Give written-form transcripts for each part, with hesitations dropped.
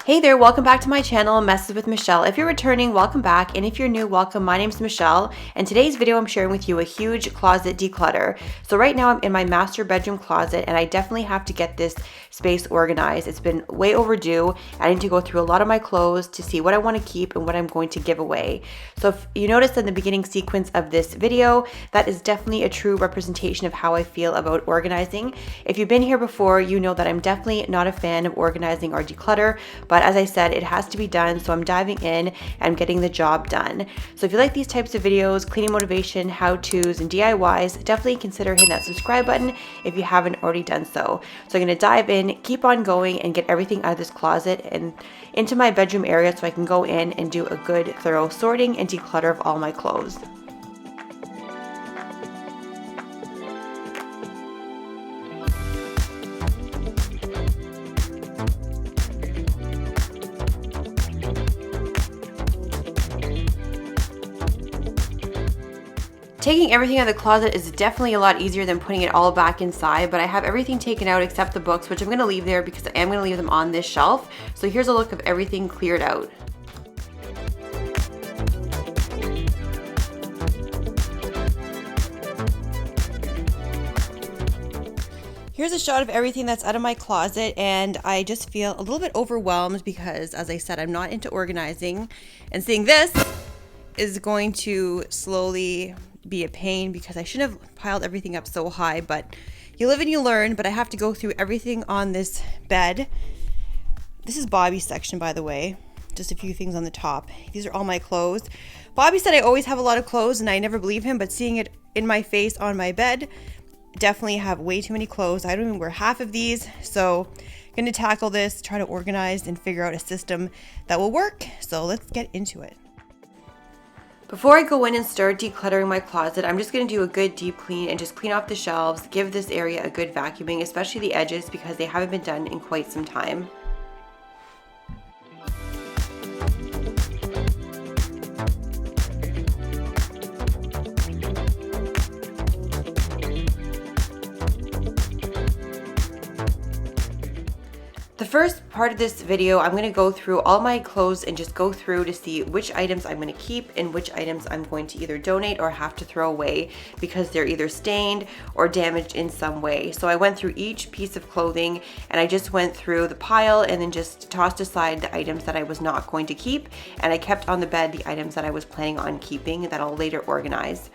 Hey there, welcome back to my channel, Messes with Michelle. If you're returning, welcome back, and if you're new, welcome. My name's Michelle, and today's video I'm sharing with you a huge closet declutter. So right now I'm in my master bedroom closet, and I definitely have to get this space organized. It's been way overdue. I need to go through a lot of my clothes to see what I want to keep and what I'm going to give away. So if you notice in the beginning sequence of this video, that is definitely a true representation of how I feel about organizing. If you've been here before, you know that I'm definitely not a fan of organizing or declutter, but as I said, it has to be done, so I'm diving in and getting the job done. So if you like these types of videos, cleaning motivation, how-tos, and DIYs, definitely consider hitting that subscribe button if you haven't already done so. So I'm going to dive in, keep on going, and get everything out of this closet and into my bedroom area so I can go in and do a good, thorough sorting and declutter of all my clothes. Taking everything out of the closet is definitely a lot easier than putting it all back inside, but I have everything taken out except the books, which I'm going to leave there because I am going to leave them on this shelf. So here's a look of everything cleared out. Here's a shot of everything that's out of my closet, and I just feel a little bit overwhelmed because, as I said, I'm not into organizing, and seeing this is going to slowly be a pain because I shouldn't have piled everything up so high, but you live and you learn. But I have to go through everything on this bed. This is Bobby's section, by the way. Just a few things on the top. These are all my clothes. Bobby said I always have a lot of clothes, and I never believe him, but seeing it in my face on my bed, definitely have way too many clothes. I don't even wear half of these, so I'm going to tackle this, try to organize and figure out a system that will work. So let's get into it. Before I go in and start decluttering my closet, I'm just going to do a good deep clean and just clean off the shelves, give this area a good vacuuming, especially the edges because they haven't been done in quite some time. The first part of this video, I'm going to go through all my clothes and just go through to see which items I'm going to keep and which items I'm going to either donate or have to throw away because they're either stained or damaged in some way. So I went through each piece of clothing and I just went through the pile and then just tossed aside the items that I was not going to keep, and I kept on the bed the items that I was planning on keeping that I'll later organize.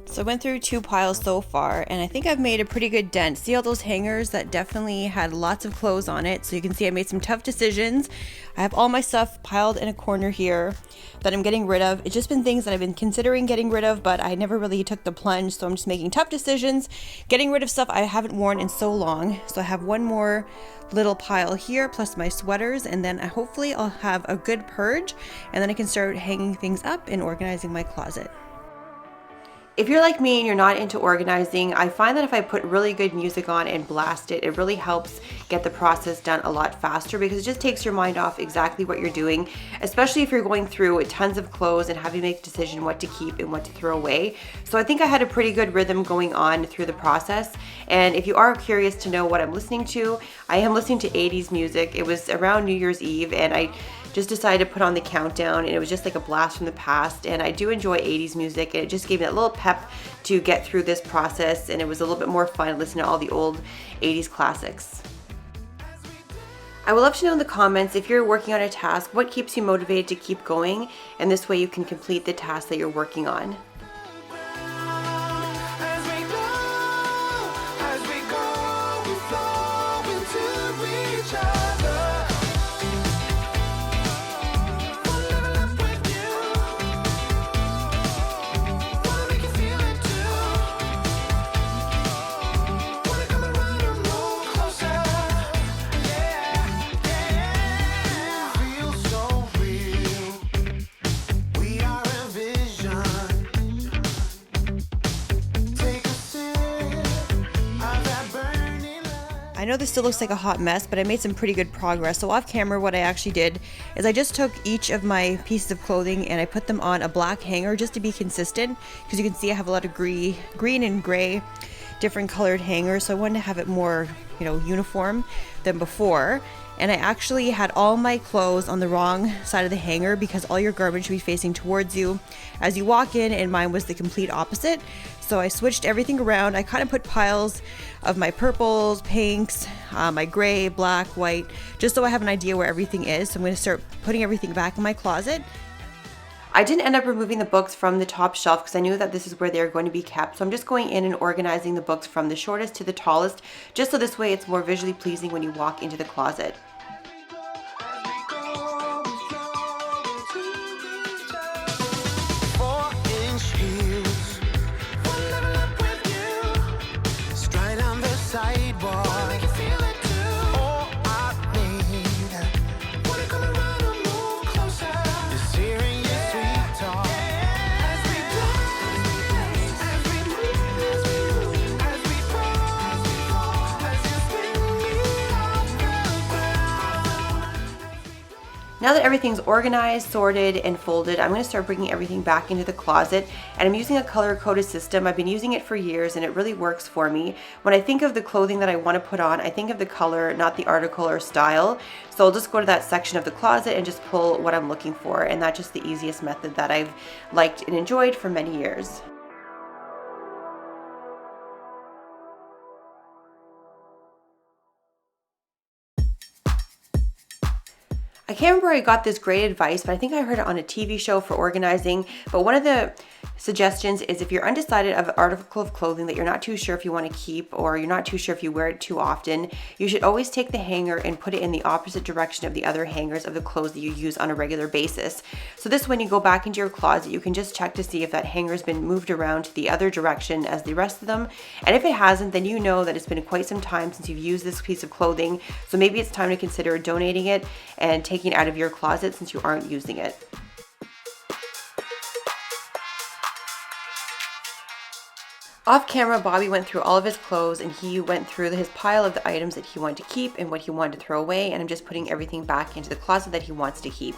So I went through two piles so far, and I think I've made a pretty good dent. See all those hangers that definitely had lots of clothes on it? So you can see I made some tough decisions. I have all my stuff piled in a corner here that I'm getting rid of. It's just been things that I've been considering getting rid of, but I never really took the plunge. So I'm just making tough decisions, getting rid of stuff I haven't worn in so long. So I have one more little pile here plus my sweaters, and then hopefully I'll have a good purge, and then I can start hanging things up and organizing my closet. If you're like me and you're not into organizing, I find that if I put really good music on and blast it, it really helps get the process done a lot faster because it just takes your mind off exactly what you're doing, especially if you're going through tons of clothes and having to make a decision what to keep and what to throw away. So I think I had a pretty good rhythm going on through the process. And if you are curious to know what I'm listening to, I am listening to 80s music. It was around New Year's Eve, and I just decided to put on the countdown, and it was just like a blast from the past. And I do enjoy 80s music, and it just gave me that little pep to get through this process, and it was a little bit more fun listening to all the old 80s classics. I would love to know in the comments, if you're working on a task, what keeps you motivated to keep going, and this way you can complete the task that you're working on. know this still looks like a hot mess, but I made some pretty good progress. So off camera, what I actually did is I just took each of my pieces of clothing and I put them on a black hanger just to be consistent, because you can see I have a lot of green and gray different colored hangers, so I wanted to have it more, uniform than before. And I actually had all my clothes on the wrong side of the hanger, because all your garments should be facing towards you as you walk in, and mine was the complete opposite. So I switched everything around. I kind of put piles of my purples, pinks, my gray, black, white, just so I have an idea where everything is. So I'm going to start putting everything back in my closet. I didn't end up removing the books from the top shelf because I knew that this is where they're going to be kept. So I'm just going in and organizing the books from the shortest to the tallest, just so this way it's more visually pleasing when you walk into the closet. Now that everything's organized, sorted, and folded, I'm going to start bringing everything back into the closet. And I'm using a color-coded system. I've been using it for years and it really works for me. When I think of the clothing that I want to put on, I think of the color, not the article or style. So I'll just go to that section of the closet and just pull what I'm looking for. And that's just the easiest method that I've liked and enjoyed for many years. I can't remember where I got this great advice, but I think I heard it on a TV show for organizing. But one of the suggestions is if you're undecided of an article of clothing that you're not too sure if you want to keep, or you're not too sure if you wear it too often, you should always take the hanger and put it in the opposite direction of the other hangers of the clothes that you use on a regular basis. So this, when you go back into your closet, you can just check to see if that hanger has been moved around to the other direction as the rest of them. And if it hasn't, then you know that it's been quite some time since you've used this piece of clothing. So maybe it's time to consider donating it and taking it out of your closet since you aren't using it. Off camera, Bobby went through all of his clothes and he went through his pile of the items that he wanted to keep and what he wanted to throw away, and I'm just putting everything back into the closet that he wants to keep.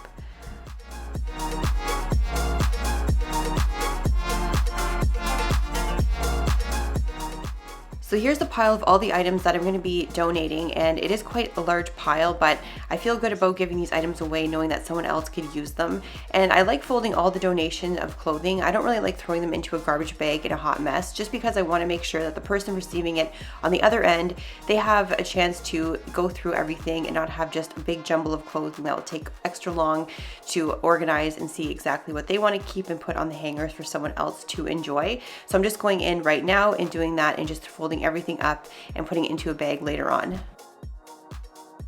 So here's the pile of all the items that I'm going to be donating, and it is quite a large pile, but I feel good about giving these items away knowing that someone else could use them. And I like folding all the donation of clothing. I don't really like throwing them into a garbage bag in a hot mess, just because I want to make sure that the person receiving it on the other end, they have a chance to go through everything and not have just a big jumble of clothing that will take extra long to organize and see exactly what they want to keep and put on the hangers for someone else to enjoy. So I'm just going in right now and doing that and just folding everything up and putting it into a bag later on.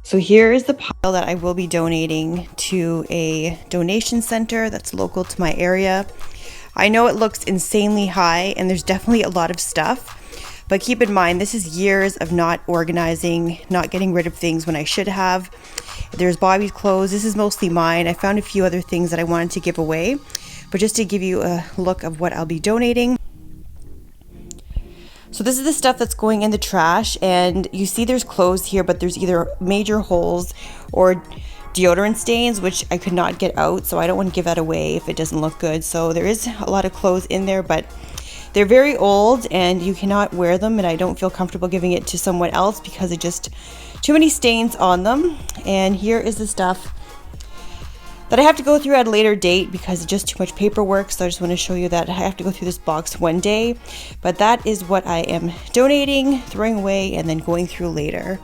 So here is the pile that I will be donating to a donation center that's local to my area. I know it looks insanely high and there's definitely a lot of stuff, but keep in mind this is years of not organizing, not getting rid of things when I should have. There's Bobby's clothes. This is mostly mine. I found a few other things that I wanted to give away, but just to give you a look of what I'll be donating. So this is the stuff that's going in the trash, and you see there's clothes here, but there's either major holes or deodorant stains, which I could not get out, so I don't want to give that away if it doesn't look good. So there is a lot of clothes in there, but they're very old and you cannot wear them, and I don't feel comfortable giving it to someone else because it just too many stains on them. And here is the stuff that I have to go through at a later date because it's just too much paperwork. So I just want to show you that I have to go through this box one day, but that is what I am donating, throwing away, and then going through later.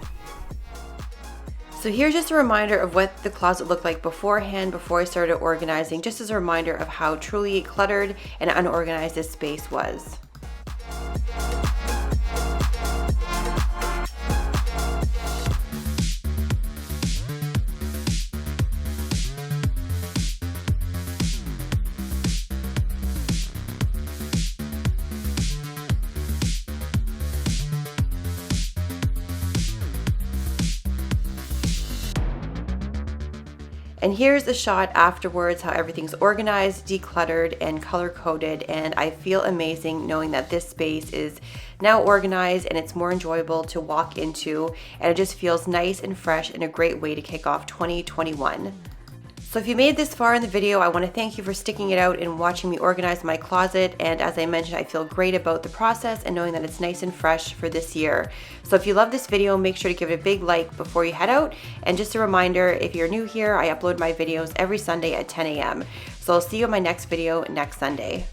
So here's just a reminder of what the closet looked like beforehand, before I started organizing, just as a reminder of how truly cluttered and unorganized this space was. And here's the shot afterwards, how everything's organized, decluttered, and color-coded, and I feel amazing knowing that this space is now organized and it's more enjoyable to walk into, and it just feels nice and fresh and a great way to kick off 2021. So if you made this far in the video, I want to thank you for sticking it out and watching me organize my closet. And as I mentioned, I feel great about the process and knowing that it's nice and fresh for this year. So if you love this video, make sure to give it a big like before you head out. And just a reminder, if you're new here, I upload my videos every Sunday at 10 a.m. So I'll see you in my next video next Sunday.